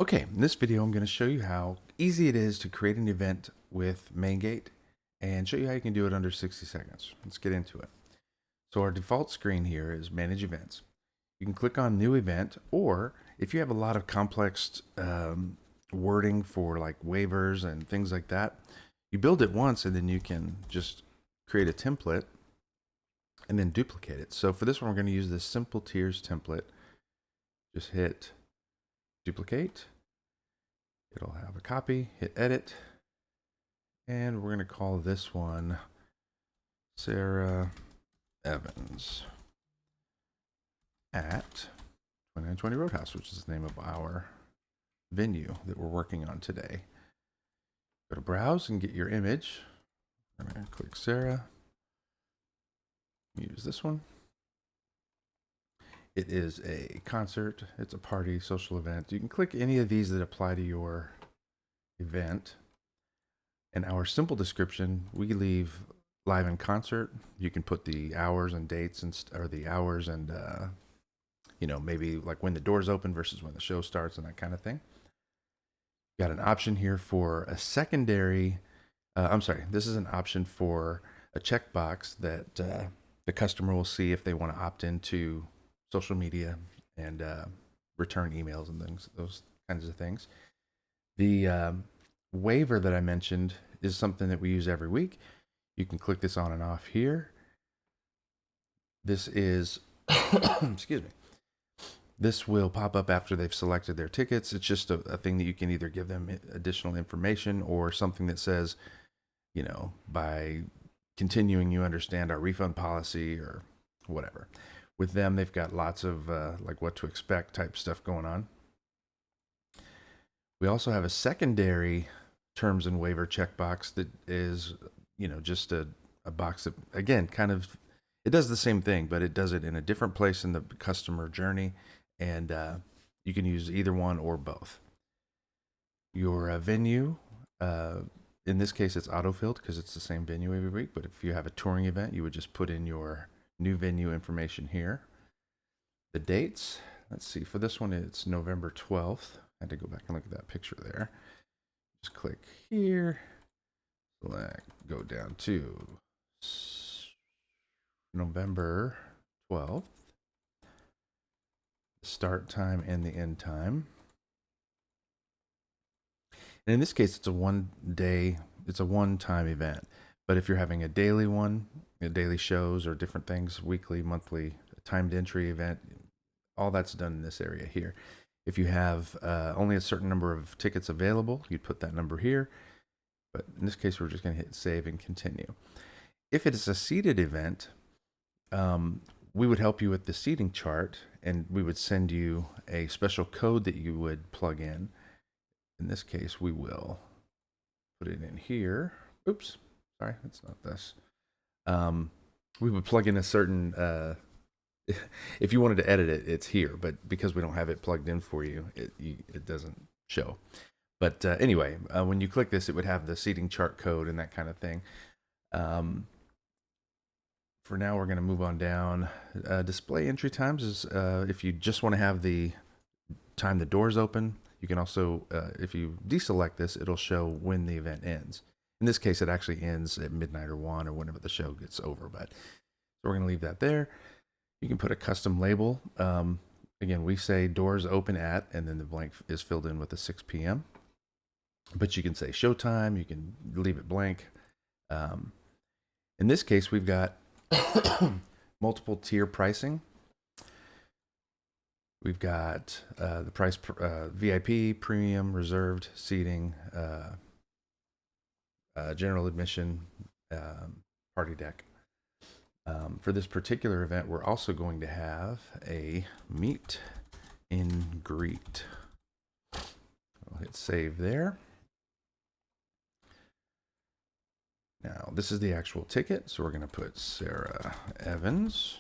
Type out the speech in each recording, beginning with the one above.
Okay, in this video I'm going to show you how easy it is to create an event with MainGate and show you how you can do it under 60 seconds. Let's get into it. So our default screen here is Manage Events. You can click on New Event, or if you have a lot of complex wording for like waivers and things like that, you build it once and then you can just create a template and then duplicate it. So for this one, we're going to use this Simple Tiers template. Just hit Duplicate. It'll have a copy, hit Edit, and we're going to call this one Sarah Evans at 2920 Roadhouse, which is the name of our venue that we're working on today. Go to Browse and get your image. I'm going to click Sarah. Use this one. It is a concert. It's a party, social event. You can click any of these that apply to your event. And our simple description, we leave live in concert. You can put the hours and dates or the hours and maybe like when the doors open versus when the show starts and that kind of thing. Got an option here for a secondary. This is an option for a checkbox that the customer will see if they want to opt into social media and return emails and things, those kinds of things. The waiver that I mentioned is something that we use every week. You can click this on and off here. This is, excuse me. This will pop up after they've selected their tickets. It's just a thing that you can either give them additional information or something that says, by continuing, you understand our refund policy or whatever. With them, they've got lots of like what to expect type stuff going on. We also have a secondary terms and waiver checkbox that is, just a box that, again, kind of, it does the same thing, but it does it in a different place in the customer journey. And you can use either one or both. Your venue, in this case, it's autofilled because it's the same venue every week. But if you have a touring event, you would just put in your new venue information here. The dates, let's see, for this one, it's November 12th. I had to go back and look at that picture there. Just click here, select, go down to November 12th. Start time and the end time. And in this case, it's a one-time event. But if you're having a daily one, daily shows or different things, weekly, monthly, timed entry event, all that's done in this area here. If you have only a certain number of tickets available, you'd put that number here. But in this case, we're just going to hit save and continue. If it is a seated event, we would help you with the seating chart and we would send you a special code that you would plug in. In this case, we will put it in here. Oops, sorry, that's not this. We would plug in a certain, if you wanted to edit it, it's here, but because we don't have it plugged in for you, it doesn't show. But anyway, when you click this, it would have the seating chart code and that kind of thing. For now, we're going to move on down. Display entry times is if you just want to have the time the doors open. You can also, if you deselect this, it'll show when the event ends. In this case, it actually ends at midnight or 1 or whenever the show gets over. But so we're going to leave that there. You can put a custom label. Again, we say doors open at, and then the blank is filled in with a 6 p.m. But you can say showtime. You can leave it blank. In this case, we've got multiple tier pricing. We've got the price VIP, premium, reserved seating, general admission, party deck. For this particular event, we're also going to have a meet and greet. I'll hit save there. Now, this is the actual ticket, so we're going to put Sarah Evans.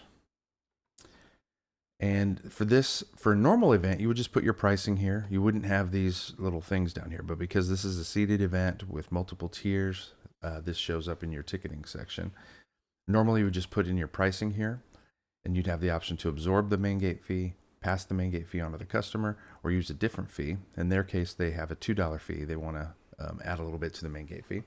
And for a normal event, you would just put your pricing here. You wouldn't have these little things down here, but because this is a seated event with multiple tiers, this shows up in your ticketing section. Normally, you would just put in your pricing here, and you'd have the option to absorb the main gate fee pass the main gate fee on to the customer, or use a different fee. In their case, they have a $2 fee. They want to add a little bit to the main gate fee.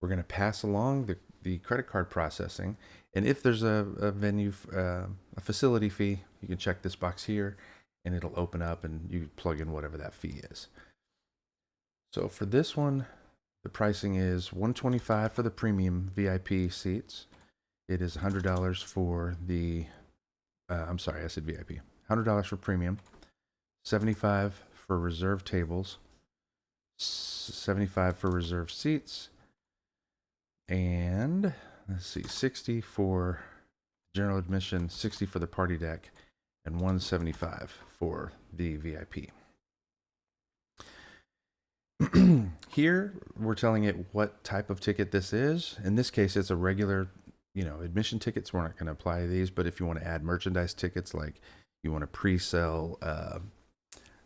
We're going to pass along the credit card processing. And if there's a venue, a facility fee, you can check this box here and it'll open up and you plug in whatever that fee is. So for this one, the pricing is $125 for the premium VIP seats. It is $100 for the, I'm sorry, I said VIP. $100 for premium, $75 for reserved tables, $75 for reserved seats, and let's see, $60 for general admission, $60 for the party deck, and $175 for the VIP. Here, we're telling it what type of ticket this is. In this case, it's a regular, admission tickets. We're not going to apply these, but if you want to add merchandise tickets, like you want to pre-sell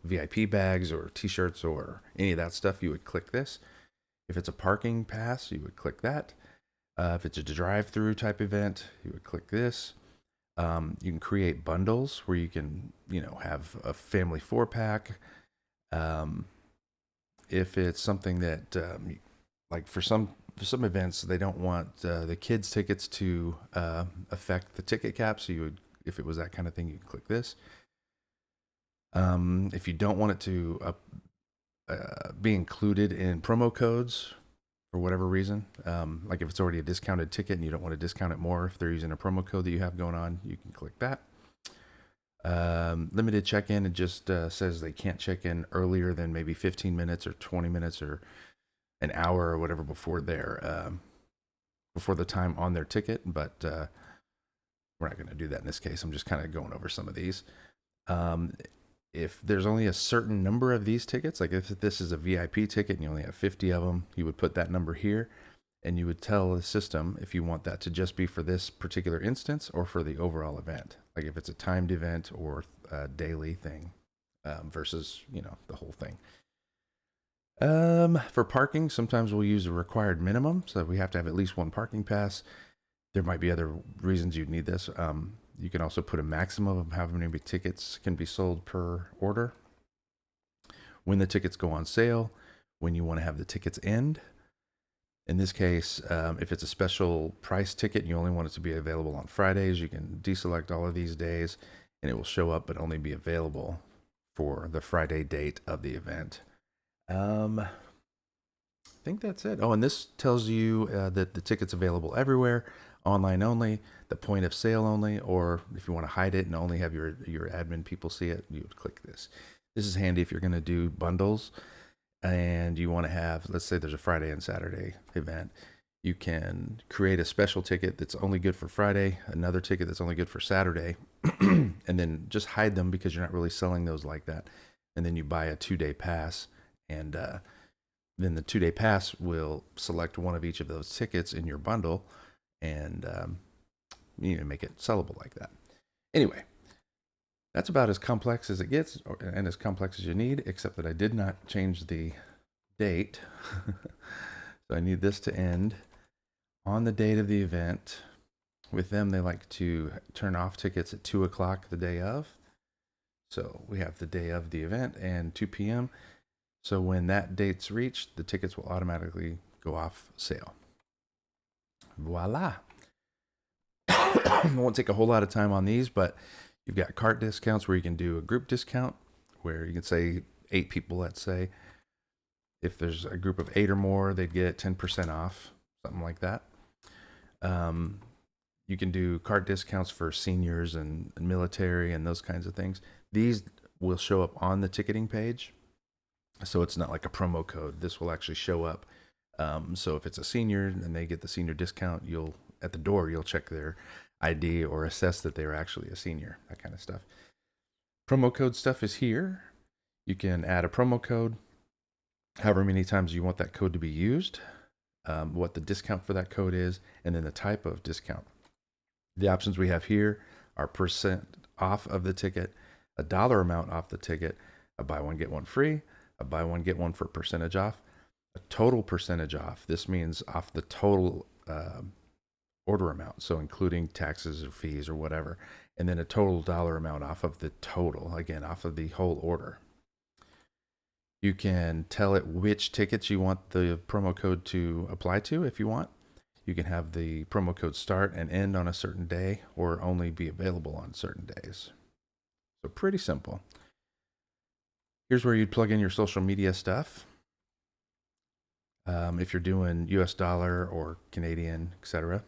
VIP bags or t-shirts or any of that stuff, you would click this. If it's a parking pass, you would click that. If it's a drive-through type event, you would click this. You can create bundles where you can, have a family 4-pack. If it's something that, like for some events, they don't want the kids' tickets to affect the ticket cap, so you would, if it was that kind of thing, you could click this. If you don't want it to be included in promo codes for whatever reason, like if it's already a discounted ticket and you don't want to discount it more, if they're using a promo code that you have going on, you can click that. Limited check-in, it just says they can't check in earlier than maybe 15 minutes or 20 minutes or an hour or whatever before the time on their ticket, but we're not going to do that in this case. I'm just kind of going over some of these. If there's only a certain number of these tickets, like if this is a VIP ticket and you only have 50 of them, you would put that number here and you would tell the system if you want that to just be for this particular instance or for the overall event. Like if it's a timed event or a daily thing versus, the whole thing. For parking, sometimes we'll use a required minimum. So we have to have at least one parking pass. There might be other reasons you'd need this. You can also put a maximum of how many tickets can be sold per order. When the tickets go on sale, when you want to have the tickets end. In this case, if it's a special price ticket and you only want it to be available on Fridays, you can deselect all of these days and it will show up but only be available for the Friday date of the event. I think that's it. Oh, and this tells you that the ticket's available everywhere, online only, the point of sale only, or if you want to hide it and only have your admin people see it, you would click this. This is handy if you're going to do bundles and you want to have, let's say there's a Friday and Saturday event. You can create a special ticket that's only good for Friday, another ticket that's only good for Saturday, and then just hide them because you're not really selling those like that. And then you buy a 2-day pass, and then the 2-day pass will select one of each of those tickets in your bundle and make it sellable like that. Anyway, that's about as complex as it gets and as complex as you need, except that I did not change the date. So I need this to end on the date of the event. With them, they like to turn off tickets at 2 o'clock the day of. So we have the day of the event and 2 p.m. So when that date's reached, the tickets will automatically go off sale. Voila. I won't take a whole lot of time on these, but you've got cart discounts where you can do a group discount where you can say 8 people, let's say. If there's a group of 8 or more, they'd get 10% off, something like that. You can do cart discounts for seniors and military and those kinds of things. These will show up on the ticketing page. So it's not like a promo code. This will actually show up. So if it's a senior and they get the senior discount, at the door, you'll check their ID or assess that they're actually a senior, that kind of stuff. Promo code stuff is here. You can add a promo code, however many times you want that code to be used, what the discount for that code is, and then the type of discount. The options we have here are percent off of the ticket, a dollar amount off the ticket, a buy one, get one free, a buy one, get one for percentage off, a total percentage off. This means off the total order amount, so including taxes or fees or whatever, and then a total dollar amount off of the total, again, off of the whole order. You can tell it which tickets you want the promo code to apply to if you want. You can have the promo code start and end on a certain day or only be available on certain days. So pretty simple. Here's where you'd plug in your social media stuff. If you're doing US dollar or Canadian, etc.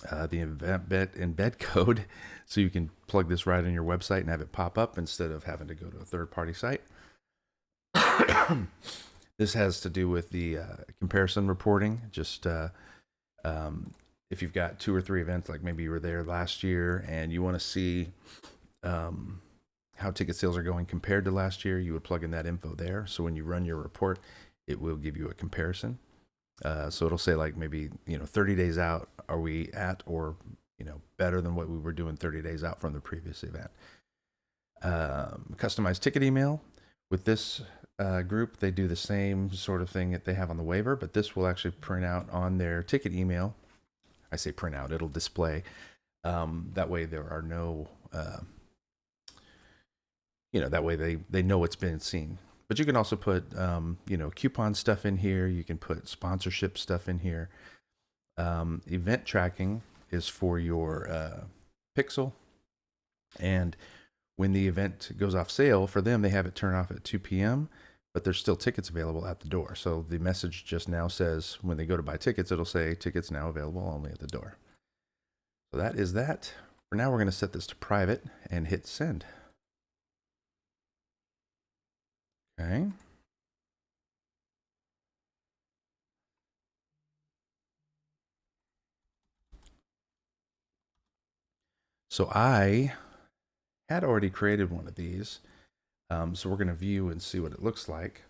The embed code, so you can plug this right on your website and have it pop up instead of having to go to a third-party site. This has to do with the comparison reporting. Just if you've got 2 or 3 events, like maybe you were there last year and you want to see how ticket sales are going compared to last year, you would plug in that info there. So when you run your report, it will give you a comparison. So it'll say like maybe 30 days out, are we at or better than what we were doing 30 days out from the previous event. Customized ticket email. With this group, they do the same sort of thing that they have on the waiver, but this will actually print out on their ticket email. I say print out, it'll display. That way there are no, that way they know it's been seen. But you can also put, coupon stuff in here. You can put sponsorship stuff in here. Event tracking is for your Pixel. And when the event goes off sale, for them, they have it turn off at 2 p.m., but there's still tickets available at the door. So the message just now says, when they go to buy tickets, it'll say tickets now available only at the door. So that is that. For now, we're going to set this to private and hit send. Okay. So I had already created one of these. So we're going to view and see what it looks like.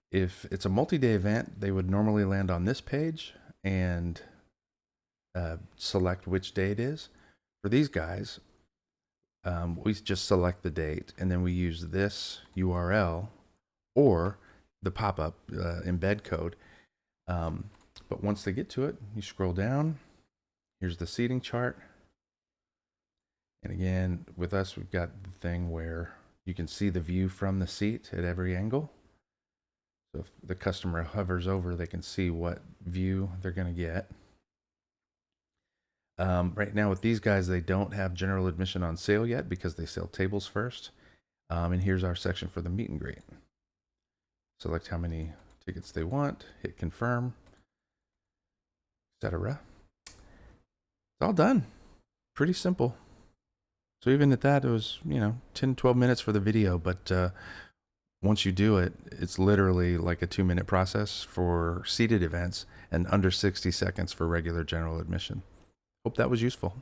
If it's a multi-day event, they would normally land on this page and select which day it is. For these guys, we just select the date and then we use this URL or the pop-up embed code. But once they get to it, you scroll down. Here's the seating chart. And again, with us, we've got the thing where you can see the view from the seat at every angle. So if the customer hovers over, they can see what view they're going to get. Right now with these guys, they don't have general admission on sale yet because they sell tables first. And here's our section for the meet and greet. Select how many tickets they want, hit confirm, etc. It's all done. Pretty simple. So even at that, it was, 10, 12 minutes for the video, but once you do it, it's literally like a 2-minute process for seated events and under 60 seconds for regular general admission. Hope that was useful.